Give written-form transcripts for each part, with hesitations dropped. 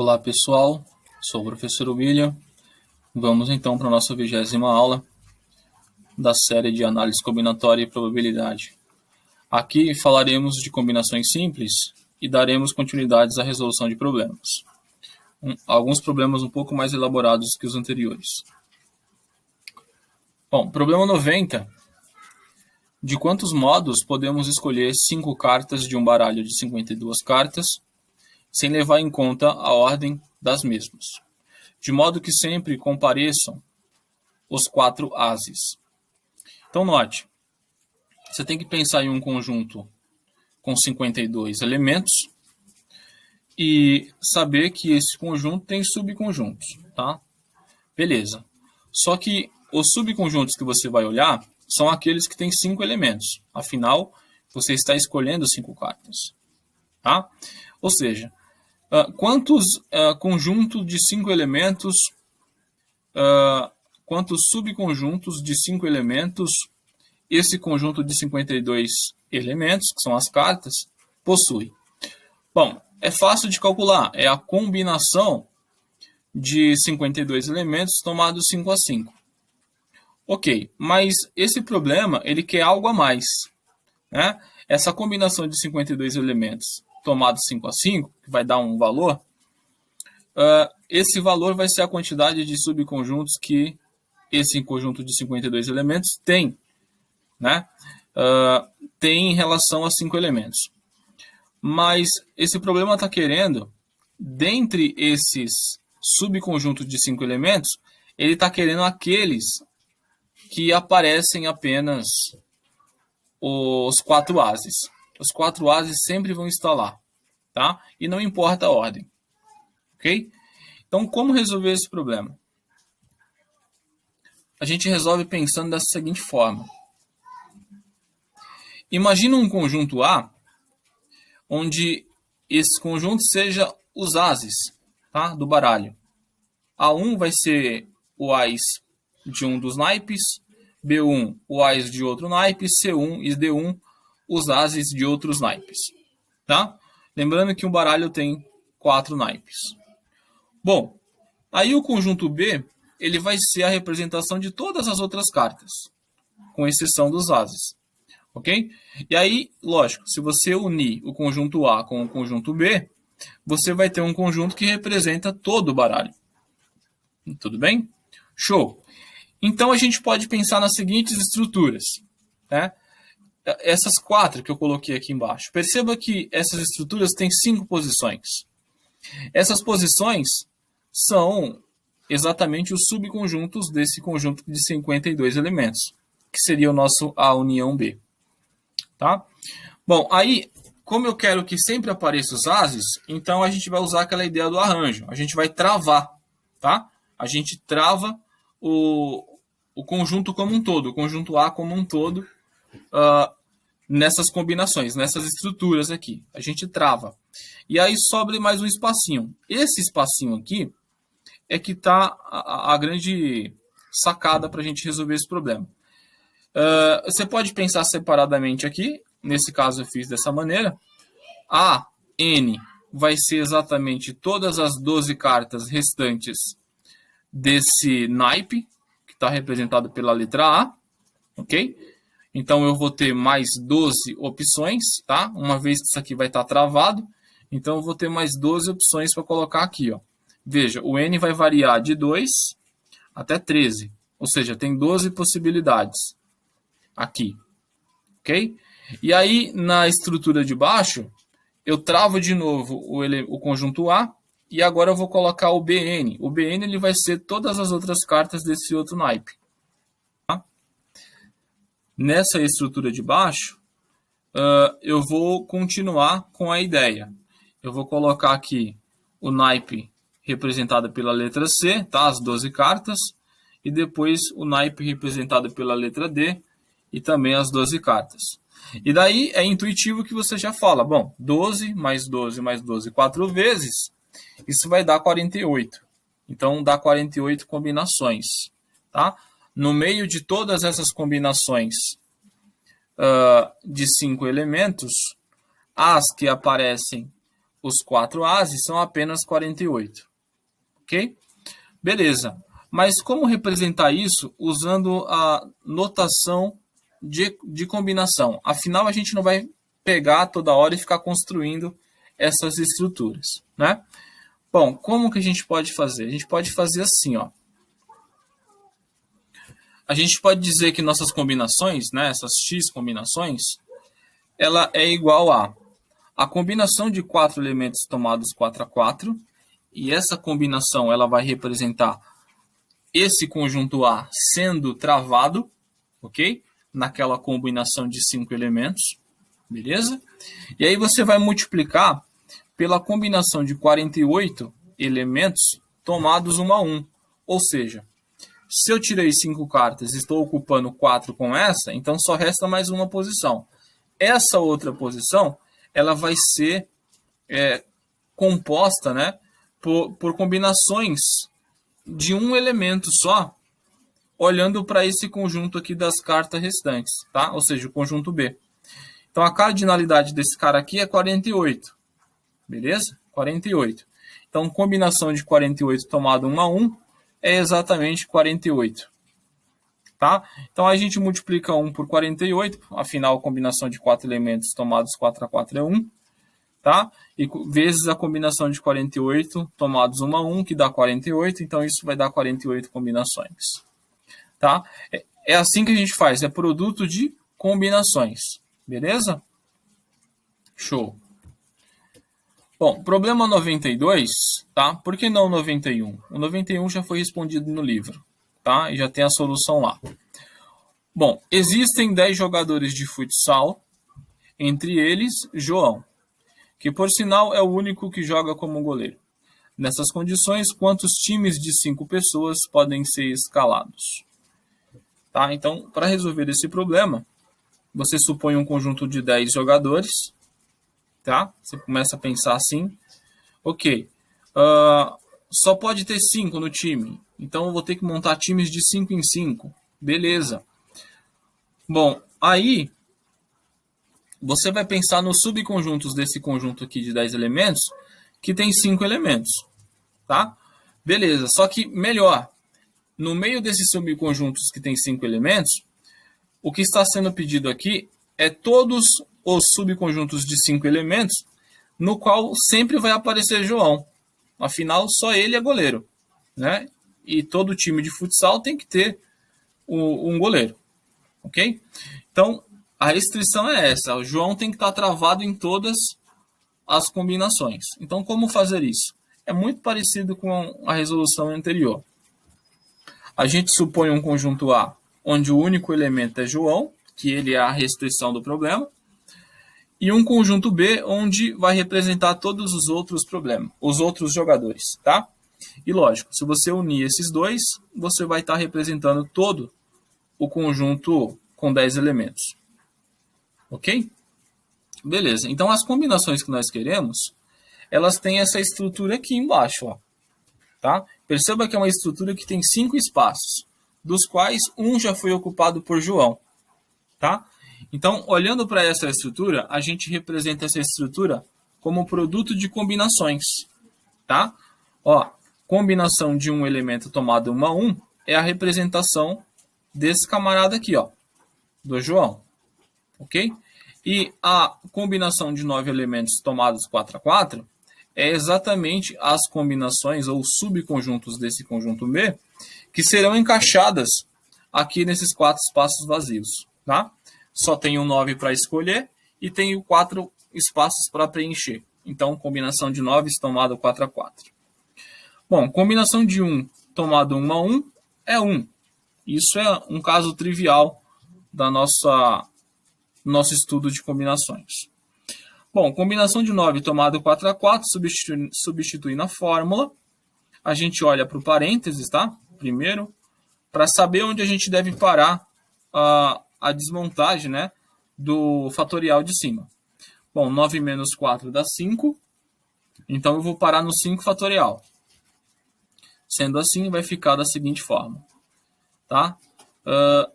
Olá pessoal, sou o professor William. Vamos então para a nossa 20ª aula da série de análise combinatória e probabilidade. Aqui falaremos de combinações simples e daremos continuidades à resolução de problemas. Alguns problemas um pouco mais elaborados que os anteriores. Bom, problema 90. De quantos modos podemos escolher 5 cartas de um baralho de 52 cartas, sem levar em conta a ordem das mesmas, de modo que sempre compareçam os 4 ases. Então, note, você tem que pensar em um conjunto com 52 elementos e saber que esse conjunto tem subconjuntos, tá? Beleza. Só que os subconjuntos que você vai olhar são aqueles que têm 5 elementos. Afinal, você está escolhendo 5 cartas, tá? Ou seja, quantos conjuntos de 5 elementos, quantos subconjuntos de 5 elementos esse conjunto de 52 elementos, que são as cartas, possui? Bom, é fácil de calcular, é a combinação de 52 elementos tomados 5 a 5. Ok, mas esse problema ele quer algo a mais, né? Essa combinação de 52 elementos tomados 5 a 5, que vai dar um valor, esse valor vai ser a quantidade de subconjuntos que esse conjunto de 52 elementos tem, né? Tem em relação a 5 elementos. Mas esse problema está querendo, dentre esses subconjuntos de 5 elementos, ele está querendo aqueles que aparecem apenas os 4 ases. Os 4 ases sempre vão estar lá, tá? E não importa a ordem, ok? Então, como resolver esse problema? A gente resolve pensando da seguinte forma. Imagina um conjunto A, onde esse conjunto seja os ases, tá? Do baralho. A1 vai ser o ás de um dos naipes, B1 o ás de outro naipe, C1 e D1 os ases de outros naipes, tá? Lembrando que um baralho tem 4 naipes. Bom, aí o conjunto B ele vai ser a representação de todas as outras cartas, com exceção dos ases, ok? E aí, lógico, se você unir o conjunto A com o conjunto B, você vai ter um conjunto que representa todo o baralho. Tudo bem? Show! Então, a gente pode pensar nas seguintes estruturas, né? Essas 4 que eu coloquei aqui embaixo. Perceba que essas estruturas têm 5 posições. Essas posições são exatamente os subconjuntos desse conjunto de 52 elementos, que seria o nosso A união B. Tá? Bom, aí, como eu quero que sempre apareça os ases, então a gente vai usar aquela ideia do arranjo. A gente vai travar, tá? A gente trava o conjunto como um todo, o conjunto A como um todo, nessas combinações, nessas estruturas aqui. A gente trava. E aí sobra mais um espacinho. Esse espacinho aqui é que está a grande sacada para a gente resolver esse problema. Você pode pensar separadamente aqui. Nesse caso eu fiz dessa maneira. A, N, vai ser exatamente todas as 12 cartas restantes desse naipe, que está representado pela letra A, ok? Então eu vou ter mais 12 opções, tá? Uma vez que isso aqui vai estar travado, então eu vou ter mais 12 opções para colocar aqui, ó. Veja, o N vai variar de 2 até 13, ou seja, tem 12 possibilidades aqui, ok? E aí, na estrutura de baixo, eu travo de novo o conjunto A, e agora eu vou colocar o BN. O BN ele vai ser todas as outras cartas desse outro naipe. Tá? Nessa estrutura de baixo, eu vou continuar com a ideia. Eu vou colocar aqui o naipe representado pela letra C, tá? As 12 cartas, e depois o naipe representado pela letra D, e também as 12 cartas. E daí é intuitivo que você já fala, bom, 12 mais 12 mais 12 4 vezes, isso vai dar 48. Então dá 48 combinações, tá? No meio de todas essas combinações de 5 elementos, as que aparecem os 4 As e são apenas 48. Ok? Beleza. Mas como representar isso usando a notação de combinação? Afinal, a gente não vai pegar toda hora e ficar construindo essas estruturas, né? Bom, como que a gente pode fazer? A gente pode fazer assim, ó. A gente pode dizer que nossas combinações, né, essas x combinações, ela é igual a combinação de 4 elementos tomados 4 a 4, e essa combinação ela vai representar esse conjunto A sendo travado, ok? Naquela combinação de 5 elementos, beleza? E aí você vai multiplicar pela combinação de 48 elementos tomados 1 a 1. Ou seja, se eu tirei 5 cartas e estou ocupando 4 com essa, então só resta mais uma posição. Essa outra posição ela vai ser composta, né, por combinações de um elemento só, olhando para esse conjunto aqui das cartas restantes, tá? Ou seja, o conjunto B. Então, a cardinalidade desse cara aqui é 48. Beleza? 48. Então, combinação de 48 tomado 1 a 1 é exatamente 48. Tá? Então, a gente multiplica 1 por 48, afinal, a combinação de 4 elementos tomados 4 a 4 é 1. Tá? E vezes a combinação de 48 tomados 1 a 1, que dá 48. Então, isso vai dar 48 combinações. Tá? É assim que a gente faz, é produto de combinações. Beleza? Show. Bom, problema 92, tá? Por que não 91? O 91 já foi respondido no livro, tá? E já tem a solução lá. Bom, existem 10 jogadores de futsal, entre eles João, que por sinal é o único que joga como goleiro. Nessas condições, quantos times de 5 pessoas podem ser escalados? Tá? Então, para resolver esse problema, você supõe um conjunto de 10 jogadores, tá? Você começa a pensar assim, ok, só pode ter 5 no time, então eu vou ter que montar times de 5 em 5, beleza. Bom, aí você vai pensar nos subconjuntos desse conjunto aqui de 10 elementos, que tem 5 elementos, tá? Beleza, só que melhor, no meio desses subconjuntos que tem 5 elementos, o que está sendo pedido aqui é todos os subconjuntos de 5 elementos, no qual sempre vai aparecer João. Afinal, só ele é goleiro, né? E todo time de futsal tem que ter um goleiro, ok? Então, a restrição é essa. O João tem que estar travado em todas as combinações. Então, como fazer isso? É muito parecido com a resolução anterior. A gente supõe um conjunto A, onde o único elemento é João, que ele é a restrição do problema, e um conjunto B, onde vai representar todos os outros problemas, os outros jogadores, tá? E lógico, se você unir esses dois, você vai estar representando todo o conjunto com 10 elementos. Ok? Beleza. Então, as combinações que nós queremos, elas têm essa estrutura aqui embaixo, ó. Tá? Perceba que é uma estrutura que tem 5 espaços, dos quais um já foi ocupado por João. Tá? Então, olhando para essa estrutura, a gente representa essa estrutura como produto de combinações. Tá? Ó, combinação de um elemento tomado 1 a 1 é a representação desse camarada aqui, ó, do João. Ok? E a combinação de 9 elementos tomados 4 a 4 é exatamente as combinações ou subconjuntos desse conjunto B que serão encaixadas aqui nesses 4 espaços vazios. Tá? Só tenho 9 para escolher e tenho 4 espaços para preencher. Então, combinação de 9 tomado 4 a 4. Bom, combinação de 1 tomado 1 a 1 é 1. Isso é um caso trivial da nosso estudo de combinações. Bom, combinação de 9 tomado 4 a 4, substituindo a fórmula. A gente olha para o parênteses, tá? Primeiro, para saber onde a gente deve parar a desmontagem, né, do fatorial de cima. Bom, 9 menos 4 dá 5. Então, eu vou parar no 5 fatorial. Sendo assim, vai ficar da seguinte forma. Tá?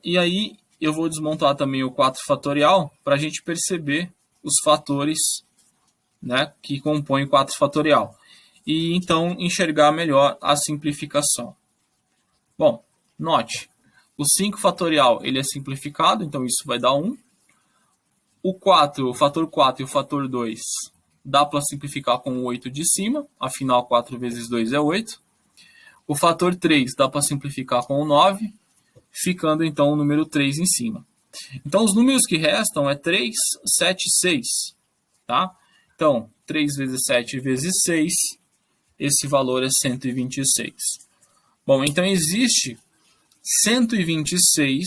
E aí, eu vou desmontar também o 4 fatorial para a gente perceber os fatores né, que compõe 4 fatorial. E então enxergar melhor a simplificação. Bom, note, o 5 fatorial ele é simplificado, então isso vai dar 1. O 4, o fator 4 e o fator 2 dá para simplificar com o 8 de cima, afinal 4 vezes 2 é 8. O fator 3 dá para simplificar com o 9, ficando então o número 3 em cima. Então os números que restam é 3, 7 e 6. Tá? Então, 3 vezes 7 vezes 6, esse valor é 126. Bom, então existe 126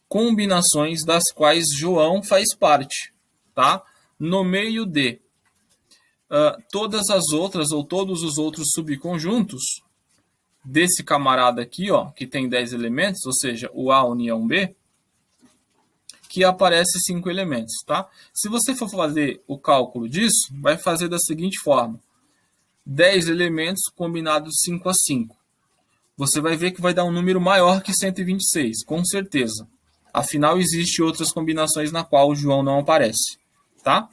combinações das quais João faz parte, tá? No meio de todas as outras ou todos os outros subconjuntos desse camarada aqui, ó, que tem 10 elementos, ou seja, o A união B, que aparece 5 elementos, tá? Se você for fazer o cálculo disso, vai fazer da seguinte forma: 10 elementos combinados 5 a 5. Você vai ver que vai dar um número maior que 126, com certeza. Afinal, existem outras combinações na qual o João não aparece, tá?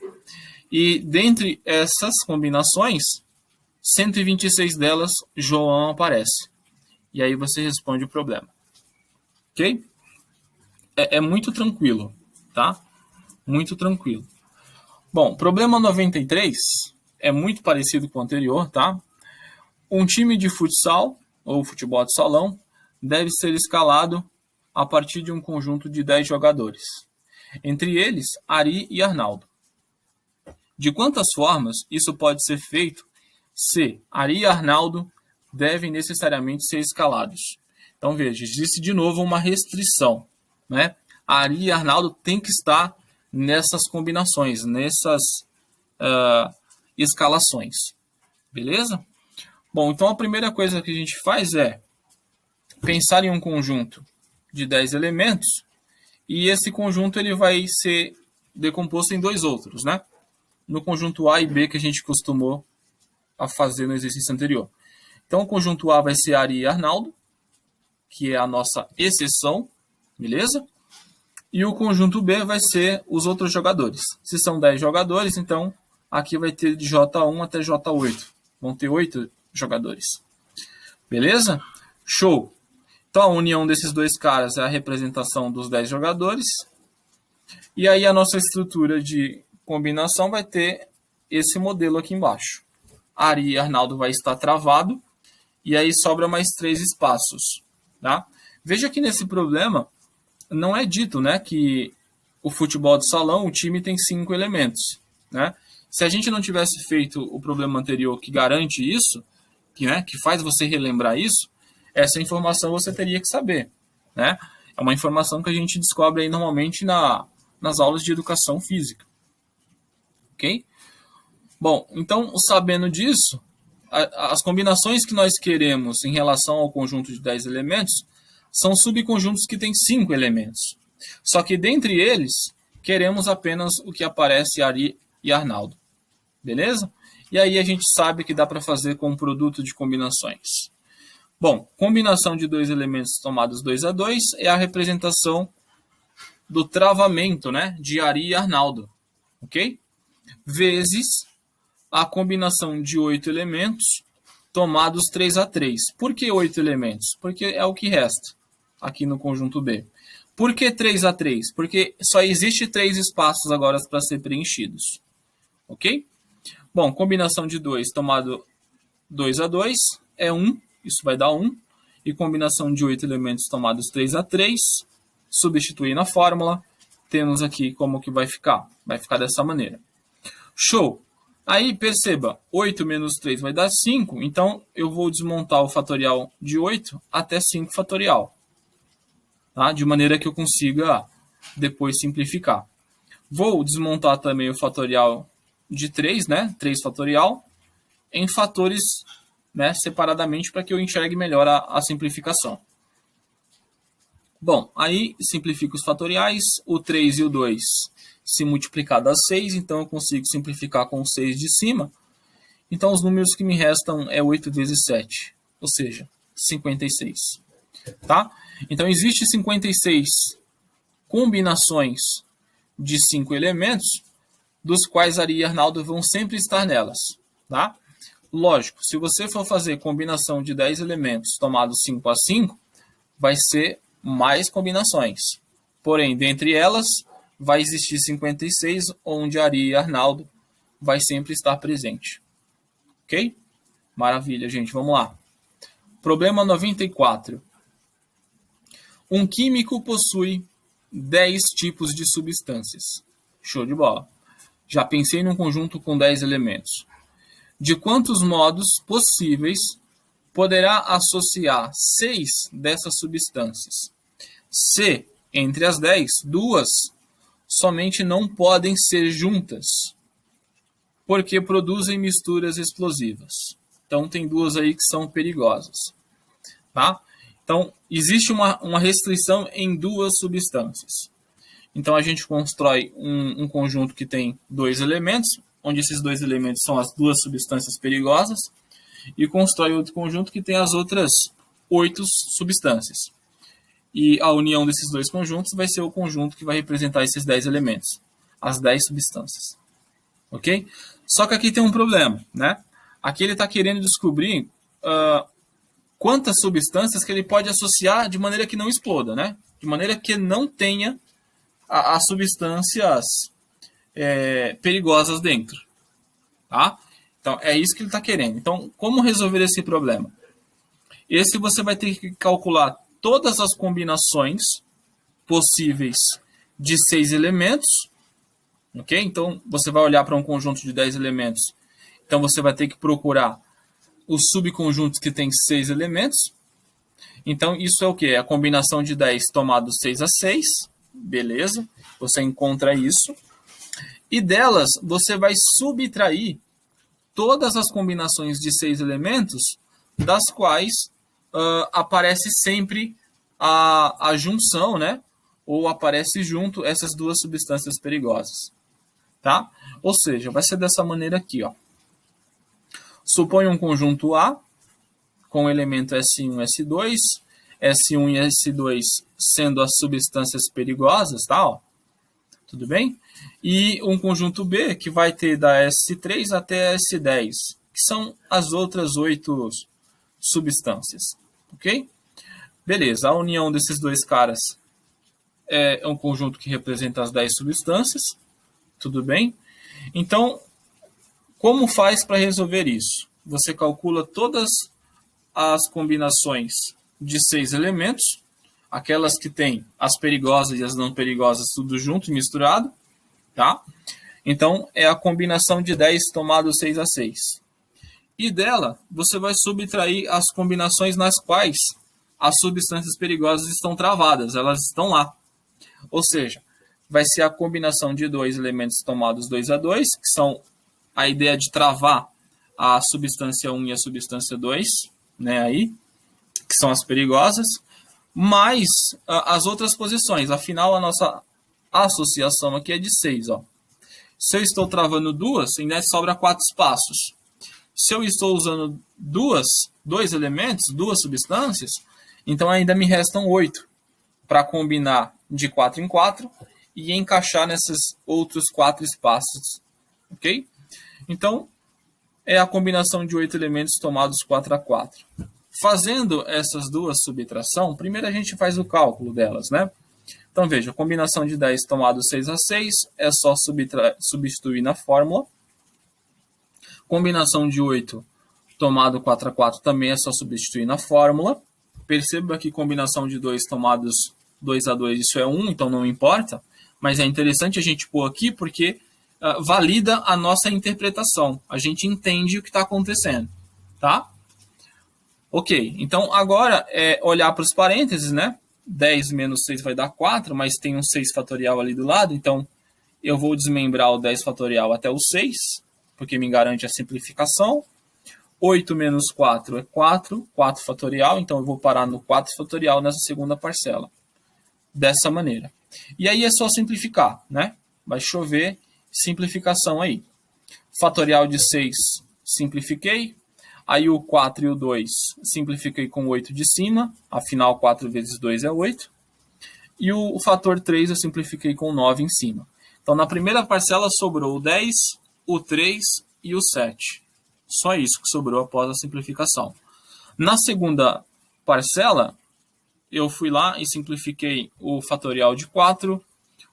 E dentre essas combinações, 126 delas, João aparece. E aí você responde o problema. Ok? É muito tranquilo, tá? Muito tranquilo. Bom, problema 93 é muito parecido com o anterior, tá? Um time de futsal, ou futebol de salão, deve ser escalado a partir de um conjunto de 10 jogadores. Entre eles, Ari e Arnaldo. De quantas formas isso pode ser feito se Ari e Arnaldo devem necessariamente ser escalados? Então, veja, existe de novo uma restrição, né? Ari e Arnaldo tem que estar nessas combinações, nessas escalações. Beleza? Bom, então a primeira coisa que a gente faz é pensar em um conjunto de 10 elementos e esse conjunto ele vai ser decomposto em 2 outros, né? No conjunto A e B que a gente costumou a fazer no exercício anterior. Então, o conjunto A vai ser Ari e Arnaldo, que é a nossa exceção, beleza? E o conjunto B vai ser os outros jogadores. Se são 10 jogadores, então aqui vai ter de J1 até J8. Vão ter 8 jogadores. Beleza? Show! Então, a união desses 2 caras é a representação dos 10 jogadores. E aí, a nossa estrutura de combinação vai ter esse modelo aqui embaixo. Ari e Arnaldo vai estar travado. E aí, sobra mais 3 espaços. Tá? Veja que nesse problema, não é dito, né, que o futebol de salão, o time tem 5 elementos. Né? Se a gente não tivesse feito o problema anterior que garante isso, que faz você relembrar isso, essa informação você teria que saber. Né? É uma informação que a gente descobre aí normalmente nas aulas de educação física. Ok? Bom, então, sabendo disso, as combinações que nós queremos em relação ao conjunto de 10 elementos são subconjuntos que têm 5 elementos. Só que dentre eles, queremos apenas o que aparece Ari e Arnaldo. Beleza? E aí a gente sabe que dá para fazer com um produto de combinações. Bom, combinação de 2 elementos tomados 2 a 2 é a representação do travamento, né, de Ari e Arnaldo. Ok? Vezes a combinação de 8 elementos tomados 3 a 3. Por que 8 elementos? Porque é o que resta aqui no conjunto B. Por que 3 a 3? Porque só existe 3 espaços agora para ser preenchidos. Ok? Bom, combinação de 2 tomado 2 a 2 é 1, isso vai dar 1. E combinação de 8 elementos tomados 3 a 3, substituir na fórmula, temos aqui como que vai ficar. Vai ficar dessa maneira. Show! Aí, perceba, 8 menos 3 vai dar 5, então eu vou desmontar o fatorial de 8 até 5 fatorial. Tá? De maneira que eu consiga depois simplificar. Vou desmontar também o fatorial de 3, né? 3 fatorial, em fatores, né, separadamente para que eu enxergue melhor a simplificação. Bom, aí simplifico os fatoriais, o 3 e o 2 se multiplicar dá 6, então eu consigo simplificar com o 6 de cima. Então os números que me restam é 8 vezes 7, ou seja, 56. Tá? Então existe 56 combinações de 5 elementos, dos quais Ari e Arnaldo vão sempre estar nelas, tá? Lógico, se você for fazer combinação de 10 elementos tomados 5 a 5, vai ser mais combinações. Porém, dentre elas, vai existir 56, onde Ari e Arnaldo vai sempre estar presente. Ok? Maravilha, gente. Vamos lá. Problema 94. Um químico possui 10 tipos de substâncias. Show de bola. Já pensei num conjunto com 10 elementos. De quantos modos possíveis poderá associar 6 dessas substâncias? Se, entre as 10, 2 somente não podem ser juntas, porque produzem misturas explosivas. Então, tem 2 aí que são perigosas. Tá? Então, existe uma restrição em 2 substâncias. Então, a gente constrói um conjunto que tem 2 elementos, onde esses 2 elementos são as 2 substâncias perigosas, e constrói outro conjunto que tem as outras 8 substâncias. E a união desses 2 conjuntos vai ser o conjunto que vai representar esses 10 elementos, as 10 substâncias. Ok? Só que aqui tem um problema, né? Aqui ele está querendo descobrir quantas substâncias que ele pode associar de maneira que não exploda, né? De maneira que não tenha as substâncias perigosas dentro. Tá? Então, é isso que ele está querendo. Então, como resolver esse problema? Esse você vai ter que calcular todas as combinações possíveis de 6 elementos. Ok? Então, você vai olhar para um conjunto de 10 elementos. Então, você vai ter que procurar os subconjuntos que tem 6 elementos. Então, isso é o quê? É a combinação de 10 tomado 6 a 6. Beleza? Você encontra isso. E delas, você vai subtrair todas as combinações de 6 elementos, das quais aparece sempre a junção, né? Ou aparece junto essas 2 substâncias perigosas. Tá? Ou seja, vai ser dessa maneira aqui, ó. Suponha um conjunto A com o elemento S1 e S2, S1 e S2 sendo as substâncias perigosas, tá? Ó. Tudo bem? E um conjunto B que vai ter da S3 até S10, que são as outras 8 substâncias. Ok? Beleza, a união desses 2 caras é um conjunto que representa as 10 substâncias. Tudo bem? Então, como faz para resolver isso? Você calcula todas as combinações de 6 elementos, aquelas que têm as perigosas e as não perigosas tudo junto, misturado, tá? Então, é a combinação de 10 tomado 6 a 6. E dela, você vai subtrair as combinações nas quais as substâncias perigosas estão travadas, elas estão lá. Ou seja, vai ser a combinação de 2 elementos tomados 2 a 2, que são a ideia de travar a substância 1 e a substância 2, né, aí, que são as perigosas, mais as outras posições. Afinal, a nossa associação aqui é de 6. Ó. Se eu estou travando 2, ainda sobra 4 espaços. Se eu estou usando 2 elementos, 2 substâncias, então ainda me restam 8 para combinar de 4 em 4 e encaixar nesses outros 4 espaços. Ok? Então, é a combinação de 8 elementos tomados 4 a 4. Fazendo essas 2 subtração, primeiro a gente faz o cálculo delas, né? Então, veja, a combinação de 10 tomado 6 a 6 é só substituir na fórmula. Combinação de 8 tomado 4 a 4 também é só substituir na fórmula. Perceba que combinação de 2 tomados 2 a 2, isso é 1, então não importa. Mas é interessante a gente pôr aqui porque valida a nossa interpretação. A gente entende o que está acontecendo, tá? Ok, então agora é olhar para os parênteses, né? 10 menos 6 vai dar 4, mas tem um 6 fatorial ali do lado, então eu vou desmembrar o 10 fatorial até o 6, porque me garante a simplificação. 8 menos 4 é 4, 4 fatorial, então eu vou parar no 4 fatorial nessa segunda parcela. Dessa maneira. E aí é só simplificar, né? Vai chover simplificação aí. Fatorial de 6, simplifiquei. Aí o 4 e o 2, simplifiquei com 8 de cima. Afinal, 4 vezes 2 é 8. E o fator 3 eu simplifiquei com 9 em cima. Então, na primeira parcela sobrou o 10, o 3 e o 7. Só isso que sobrou após a simplificação. Na segunda parcela, eu fui lá e simplifiquei o fatorial de 4,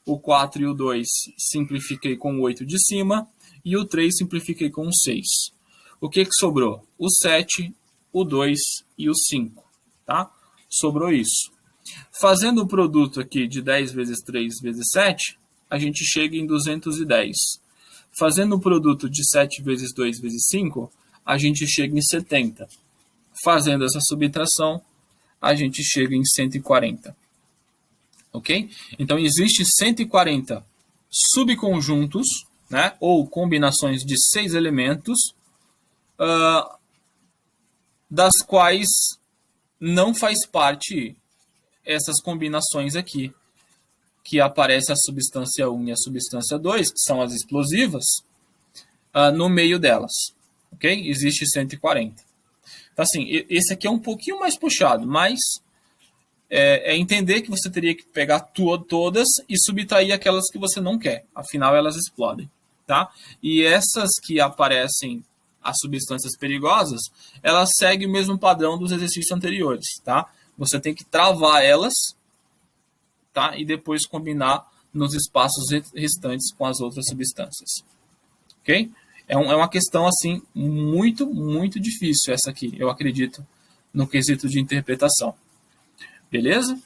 o 4 e o 2 simplifiquei com o 8 de cima, e o 3 simplifiquei com o 6. O que sobrou? O 7, o 2 e o 5. Tá? Sobrou isso. Fazendo o produto aqui de 10 vezes 3 vezes 7, a gente chega em 210. Fazendo o produto de 7 vezes 2 vezes 5, a gente chega em 70. Fazendo essa subtração, a gente chega em 140. Ok? Então, existe 140 subconjuntos, né, ou combinações de 6 elementos, das quais não faz parte essas combinações aqui, que aparece a substância 1 e a substância 2, que são as explosivas, no meio delas. Ok? Existe 140. Então, assim, esse aqui é um pouquinho mais puxado, mas é entender que você teria que pegar todas e subtrair aquelas que você não quer. Afinal, elas explodem. Tá? E essas que aparecem, as substâncias perigosas, elas seguem o mesmo padrão dos exercícios anteriores. Tá? Você tem que travar elas, tá? E depois combinar nos espaços restantes com as outras substâncias. Ok? É uma questão assim muito, muito difícil essa aqui, eu acredito, no quesito de interpretação. Beleza?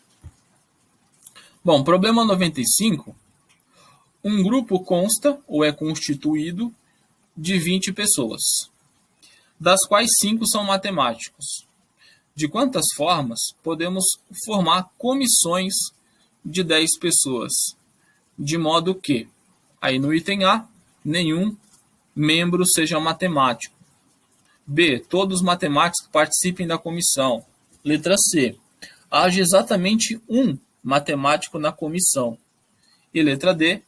Bom, problema 95. Um grupo consta ou é constituído de 20 pessoas, das quais 5 são matemáticos. De quantas formas podemos formar comissões de 10 pessoas? De modo que, aí no item A, nenhum membro seja matemático. B, todos os matemáticos que participem da comissão. Letra C, haja exatamente um matemático na comissão. E letra D,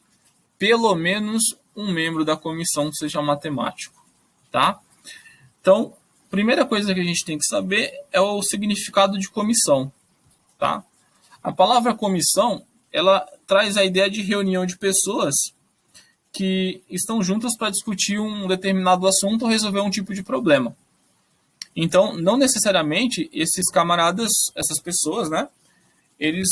pelo menos um membro da comissão seja matemático. Tá? Então, primeira coisa que a gente tem que saber é o significado de comissão. Tá? A palavra comissão, ela traz a ideia de reunião de pessoas que estão juntas para discutir um determinado assunto ou resolver um tipo de problema. Então, não necessariamente esses camaradas, essas pessoas, né, eles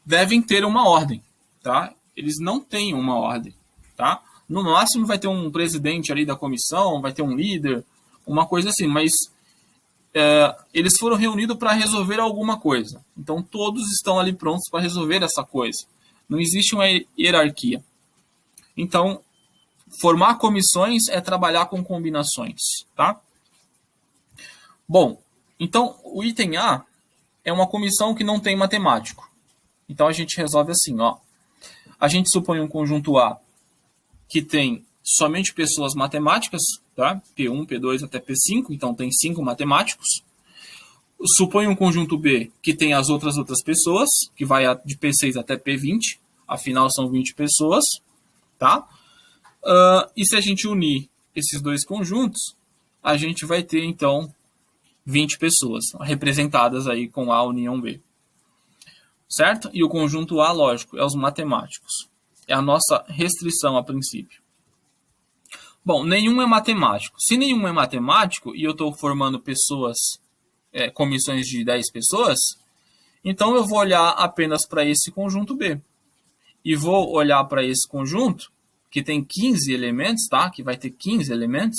devem ter uma ordem, tá? Eles não têm uma ordem, tá? No máximo vai ter um presidente ali da comissão, vai ter um líder, uma coisa assim, mas eles foram reunidos para resolver alguma coisa. Então, todos estão ali prontos para resolver essa coisa. Não existe uma hierarquia. Então, formar comissões é trabalhar com combinações, tá? Bom, então o item A é uma comissão que não tem matemático. Então a gente resolve assim, ó. A gente supõe um conjunto A que tem somente pessoas matemáticas, tá? P1, P2 até P5, então tem 5 matemáticos. Supõe um conjunto B que tem as outras pessoas, que vai de P6 até P20, afinal são 20 pessoas, tá? E se a gente unir esses dois conjuntos, a gente vai ter, então, 20 pessoas representadas aí com A união B. Certo? E o conjunto A, lógico, é os matemáticos. É a nossa restrição a princípio. Bom, nenhum é matemático. Se nenhum é matemático e eu estou formando pessoas, comissões de 10 pessoas, então eu vou olhar apenas para esse conjunto B. E vou olhar para esse conjunto que tem 15 elementos, tá? Que vai ter 15 elementos.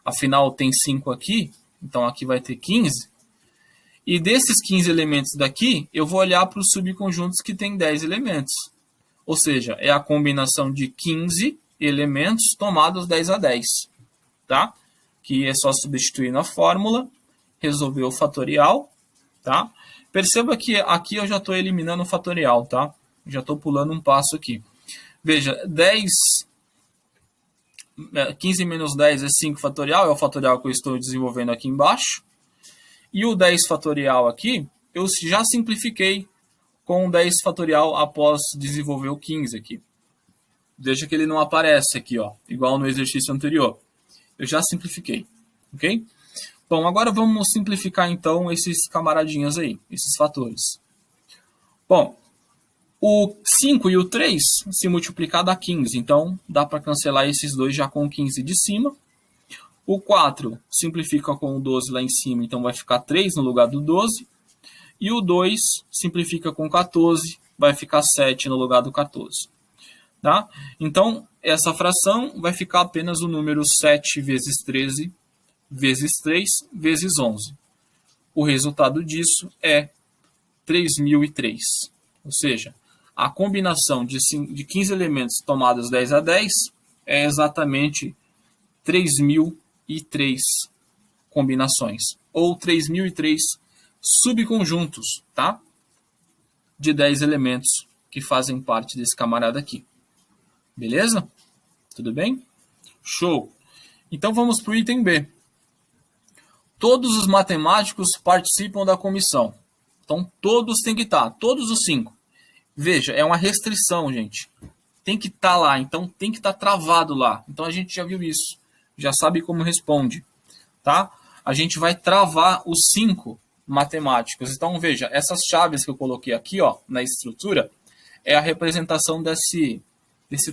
Afinal, tem 5 aqui, então aqui vai ter 15. E desses 15 elementos daqui, eu vou olhar para os subconjuntos que tem 10 elementos. Ou seja, é a combinação de 15 elementos tomados 10 a 10. Tá? Que é só substituir na fórmula, resolver o fatorial. Tá? Perceba que aqui eu já estou eliminando o fatorial. Tá? Já estou pulando um passo aqui. Veja, 15 menos 10 é 5 fatorial, é o fatorial que eu estou desenvolvendo aqui embaixo. E o 10 fatorial aqui, eu já simplifiquei com o 10 fatorial após desenvolver o 15 aqui. Veja que ele não aparece aqui, ó, igual no exercício anterior. Eu já simplifiquei, ok? Bom, agora vamos simplificar então esses camaradinhas aí, esses fatores. Bom, O 5 e o 3 se multiplicar dá 15, então dá para cancelar esses dois já com o 15 de cima. O 4 simplifica com o 12 lá em cima, então vai ficar 3 no lugar do 12. E o 2 simplifica com 14, vai ficar 7 no lugar do 14. Tá? Então, essa fração vai ficar apenas o número 7 vezes 13 vezes 3 vezes 11. O resultado disso é 3003. Ou seja, a combinação de 15 elementos tomados 10 a 10 é exatamente 3003 combinações, ou 3003 subconjuntos, tá? De 10 elementos que fazem parte desse camarada aqui. Beleza? Tudo bem? Show! Então vamos para o item B. Todos os matemáticos participam da comissão. Então todos têm que estar, todos os 5. Veja, é uma restrição, gente. Tem que estar lá, então tem que estar travado lá. Então a gente já viu isso, já sabe como responde, tá? A gente vai travar os 5 matemáticos. Então veja, essas chaves que eu coloquei aqui, ó, na estrutura, é a representação desse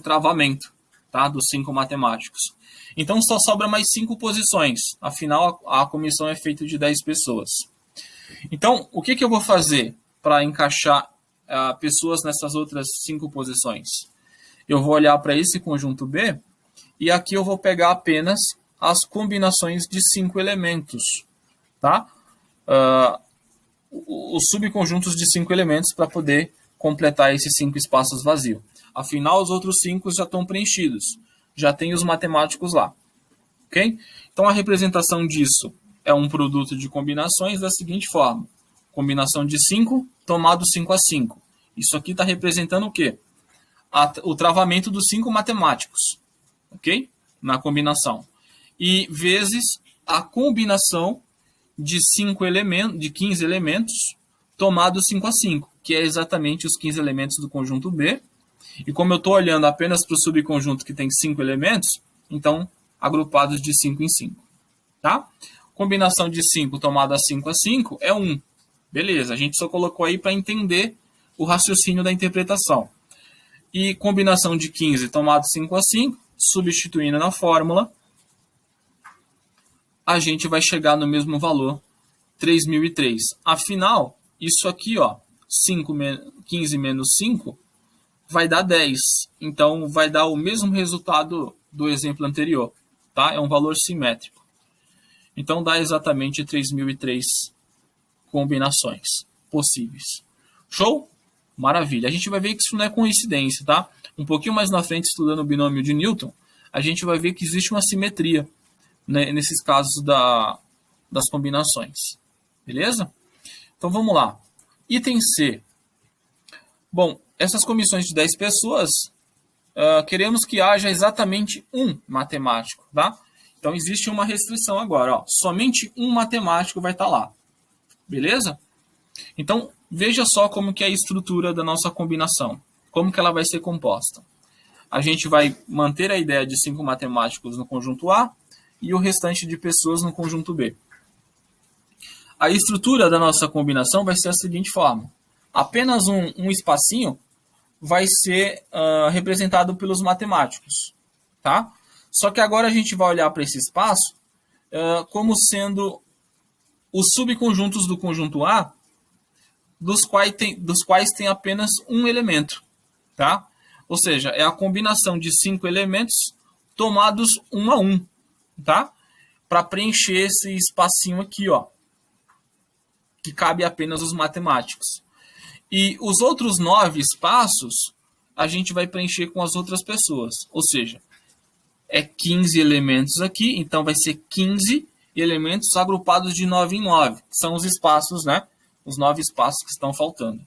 travamento, tá? Dos 5 matemáticos. Então só sobra mais 5 posições. Afinal, a comissão é feita de 10 pessoas. Então, o que eu vou fazer para encaixar pessoas nessas outras 5 posições? Eu vou olhar para esse conjunto B e aqui eu vou pegar apenas as combinações de 5 elementos, tá? Os subconjuntos de 5 elementos para poder completar esses 5 espaços vazios. Afinal, os outros 5 já estão preenchidos. Já tem os matemáticos lá. Ok? Então, a representação disso é um produto de combinações da seguinte forma. Combinação de 5 tomado 5 a 5. Isso aqui está representando o quê? O travamento dos 5 matemáticos. Ok? Na combinação. E vezes a combinação de 5 elementos, de 15 elementos tomado 5 a 5, que é exatamente os 15 elementos do conjunto B. E como eu estou olhando apenas para o subconjunto que tem 5 elementos, então agrupados de 5 em 5. Tá? Combinação de 5 tomada a 5 a 5 é 1. Beleza, a gente só colocou aí para entender o raciocínio da interpretação. E combinação de 15 tomado 5 a 5, substituindo na fórmula, a gente vai chegar no mesmo valor, 3003. Afinal, isso aqui, ó, 15 menos 5, vai dar 10. Então, vai dar o mesmo resultado do exemplo anterior. Tá? É um valor simétrico. Então, dá exatamente 3003 combinações possíveis. Show? Maravilha. A gente vai ver que isso não é coincidência, tá? Um pouquinho mais na frente, estudando o binômio de Newton, a gente vai ver que existe uma simetria, né, nesses casos das combinações. Beleza? Então, vamos lá. Item C. Bom, essas comissões de 10 pessoas, queremos que haja exatamente um matemático, tá? Então, existe uma restrição agora, ó. Somente um matemático vai estar lá. Beleza? Então, veja só como que é a estrutura da nossa combinação. Como que ela vai ser composta. A gente vai manter a ideia de 5 matemáticos no conjunto A e o restante de pessoas no conjunto B. A estrutura da nossa combinação vai ser a seguinte forma. Apenas um espacinho vai ser representado pelos matemáticos. Tá? Só que agora a gente vai olhar para esse espaço como sendo os subconjuntos do conjunto A, dos quais tem apenas um elemento. Tá? Ou seja, é a combinação de 5 elementos tomados um a um. Tá? Para preencher esse espacinho aqui, ó, que cabe apenas os matemáticos. E os outros 9 espaços a gente vai preencher com as outras pessoas. Ou seja, é 15 elementos aqui, então vai ser 15 elementos agrupados de 9 em 9. São os espaços, né? Os 9 espaços que estão faltando.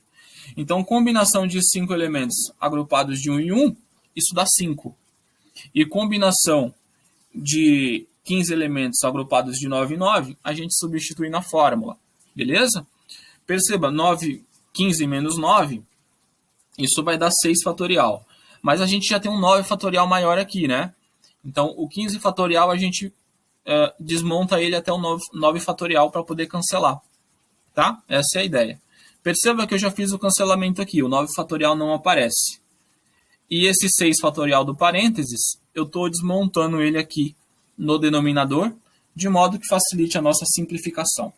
Então, combinação de 5 elementos agrupados de 1 em 1, isso dá 5. E combinação de 15 elementos agrupados de 9 em 9, a gente substitui na fórmula. Beleza? Perceba, 15 menos 9, isso vai dar 6 fatorial. Mas a gente já tem um 9 fatorial maior aqui, né? Então, o 15 fatorial a gente desmonta ele até o 9 fatorial para poder cancelar. Tá? Essa é a ideia. Perceba que eu já fiz o cancelamento aqui, o 9 fatorial não aparece. E esse 6 fatorial do parênteses, eu estou desmontando ele aqui no denominador, de modo que facilite a nossa simplificação.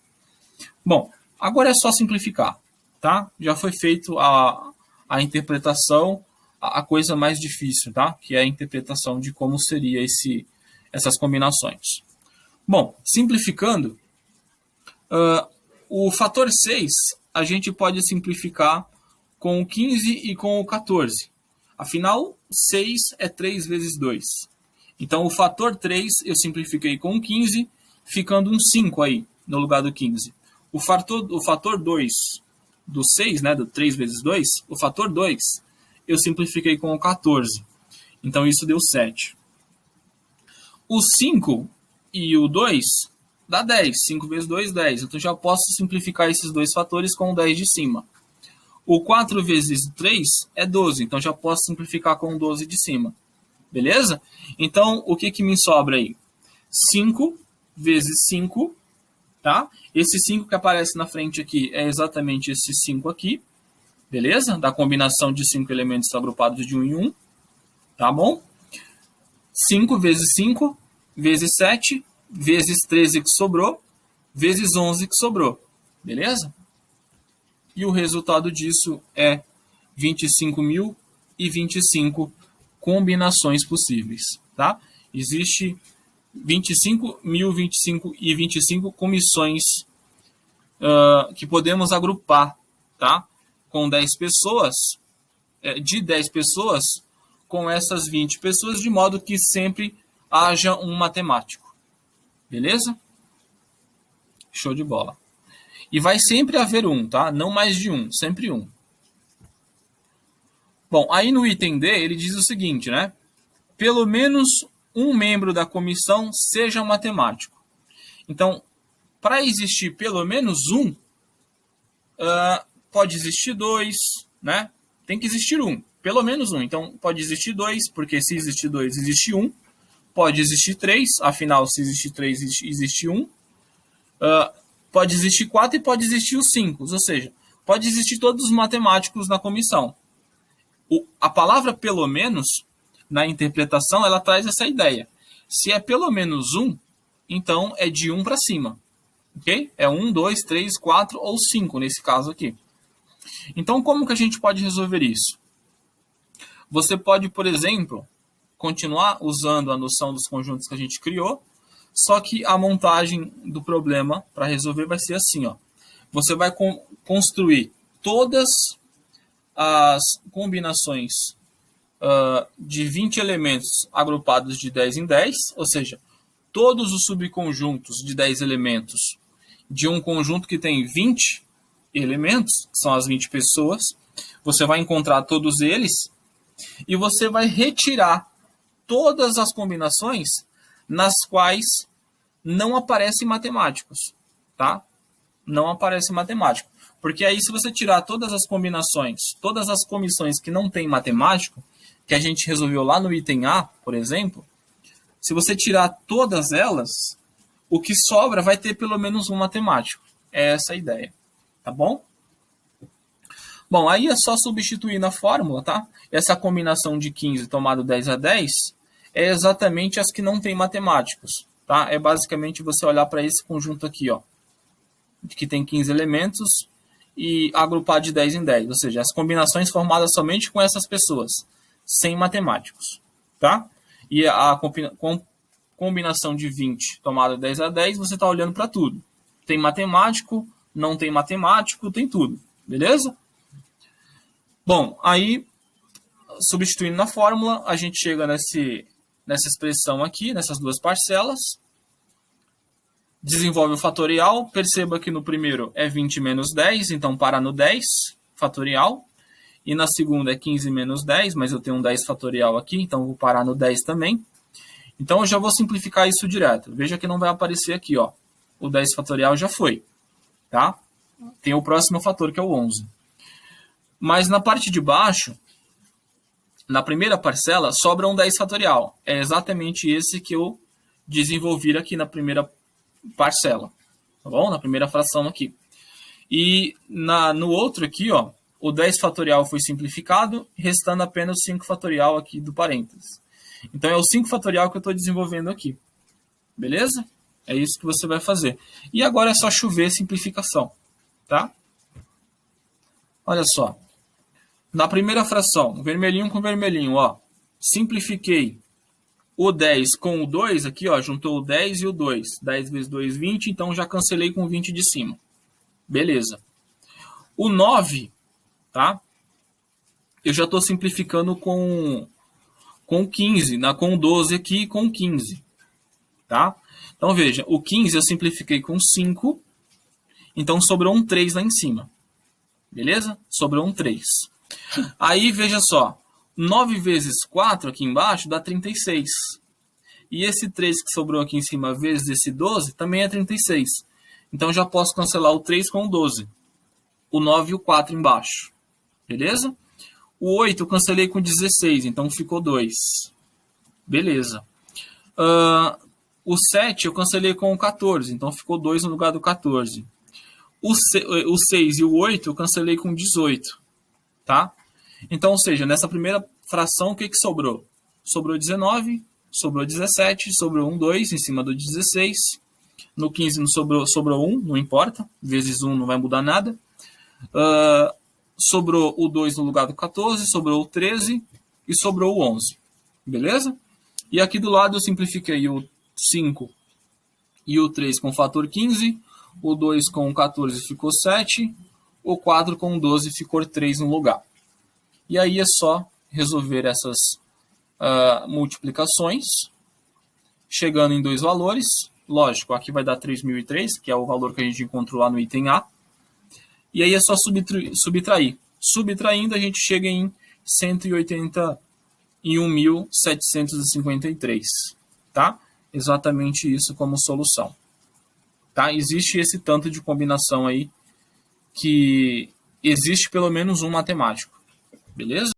Bom, agora é só simplificar, tá? Já foi feito a interpretação, a coisa mais difícil, tá? Que é a interpretação de como seria essas combinações. Bom, simplificando, o fator 6 a gente pode simplificar com o 15 e com o 14. Afinal, 6 é 3 vezes 2. Então, o fator 3 eu simplifiquei com o 15, ficando um 5 aí, no lugar do 15. O fator 2 do 6, né, do 3 vezes 2, o fator 2 eu simplifiquei com o 14. Então, isso deu 7. O 5 e o 2 dá 10. 5 vezes 2, 10. Então, já posso simplificar esses dois fatores com o 10 de cima. O 4 vezes 3 é 12. Então, já posso simplificar com o 12 de cima. Beleza? Então, o que me sobra aí? 5 vezes 5, tá? Esse 5 que aparece na frente aqui é exatamente esse 5 aqui. Beleza? Da combinação de 5 elementos agrupados de 1 em 1. Tá bom? 5 vezes 5, vezes 7, vezes 13 que sobrou, vezes 11 que sobrou. Beleza? E o resultado disso é 25.025 combinações possíveis. Tá? Existe 25.025 comissões que podemos agrupar, tá? Com 10 pessoas, de 10 pessoas, com essas 20 pessoas, de modo que sempre haja um matemático. Beleza? Show de bola. E vai sempre haver um, tá? Não mais de um, sempre um. Bom, aí no item D, ele diz o seguinte, né? Pelo menos um membro da comissão seja um matemático. Então, para existir pelo menos um, pode existir dois, né? Tem que existir um, pelo menos um. Então, pode existir dois, porque se existir dois, existe um. Pode existir três, afinal, se existir três, existe um. Pode existir 4 e pode existir os 5, ou seja, pode existir todos os matemáticos na comissão. A palavra pelo menos, na interpretação, ela traz essa ideia. Se é pelo menos um, então é de 1 para cima. Ok? É 1, 2, 3, 4 ou 5 nesse caso aqui. Então, como que a gente pode resolver isso? Você pode, por exemplo, continuar usando a noção dos conjuntos que a gente criou, só que a montagem do problema para resolver vai ser assim, ó. Você vai construir todas as combinações de 20 elementos agrupados de 10 em 10, ou seja, todos os subconjuntos de 10 elementos de um conjunto que tem 20 elementos, que são as 20 pessoas, você vai encontrar todos eles e você vai retirar todas as combinações nas quais não aparecem matemáticos, tá? Não aparece matemático. Porque aí, se você tirar todas as combinações, todas as comissões que não tem matemático, que a gente resolveu lá no item A, por exemplo, se você tirar todas elas, o que sobra vai ter pelo menos um matemático. É essa a ideia, tá bom? Bom, aí é só substituir na fórmula, tá? Essa combinação de 15 tomado 10 a 10 é exatamente as que não tem matemáticos, tá? É basicamente você olhar para esse conjunto aqui, ó, que tem 15 elementos e agrupar de 10 em 10, ou seja, as combinações formadas somente com essas pessoas, sem matemáticos, tá? E a combinação de 20 tomada 10 a 10, você está olhando para tudo. Tem matemático, não tem matemático, tem tudo, beleza? Bom, aí, substituindo na fórmula, a gente chega nessa expressão aqui, nessas duas parcelas, desenvolve o fatorial, perceba que no primeiro é 20 menos 10, então para no 10 fatorial, e na segunda é 15 menos 10, mas eu tenho um 10 fatorial aqui, então vou parar no 10 também. Então eu já vou simplificar isso direto. Veja que não vai aparecer aqui, ó. O 10 fatorial já foi, tá? Tem o próximo fator que é o 11. Mas na parte de baixo, na primeira parcela, sobra um 10 fatorial. É exatamente esse que eu desenvolvi aqui na primeira parcela, tá bom? Na primeira fração aqui. E no outro aqui, ó, o 10 fatorial foi simplificado, restando apenas o 5 fatorial aqui do parênteses. Então, é o 5 fatorial que eu estou desenvolvendo aqui. Beleza? É isso que você vai fazer. E agora é só chover simplificação. Tá? Olha só. Na primeira fração, vermelhinho com vermelhinho, ó. Simplifiquei o 10 com o 2 aqui, ó. Juntou o 10 e o 2. 10 vezes 2, 20. Então, já cancelei com o 20 de cima. Beleza. O 9, tá? Eu já estou simplificando com 15, com 12 aqui e com 15. Tá? Então, veja, o 15 eu simplifiquei com 5, então sobrou um 3 lá em cima. Beleza? Sobrou um 3. Aí, veja só, 9 vezes 4 aqui embaixo dá 36. E esse 3 que sobrou aqui em cima vezes esse 12 também é 36. Então, já posso cancelar o 3 com o 12. O 9 e o 4 embaixo. Beleza? O 8 eu cancelei com 16, então ficou 2. Beleza. O 7 eu cancelei com o 14, então ficou 2 no lugar do 14. O 6 e o 8 eu cancelei com 18. Tá? Então, ou seja, nessa primeira fração, o que sobrou? Sobrou 19, sobrou 17, sobrou um 2 em cima do 16. No 15 não sobrou 1, não importa. Vezes 1 não vai mudar nada. Sobrou o 2 no lugar do 14, sobrou o 13 e sobrou o 11. Beleza? E aqui do lado eu simplifiquei o 5 e o 3 com o fator 15, o 2 com o 14 ficou 7, o 4 com o 12 ficou 3 no lugar. E aí é só resolver essas multiplicações, chegando em dois valores. Lógico, aqui vai dar 3.003, que é o valor que a gente encontrou lá no item A. E aí é só subtrair. Subtraindo, a gente chega em 181.753. Tá? Exatamente isso como solução. Tá? Existe esse tanto de combinação aí, que existe pelo menos um matemático. Beleza?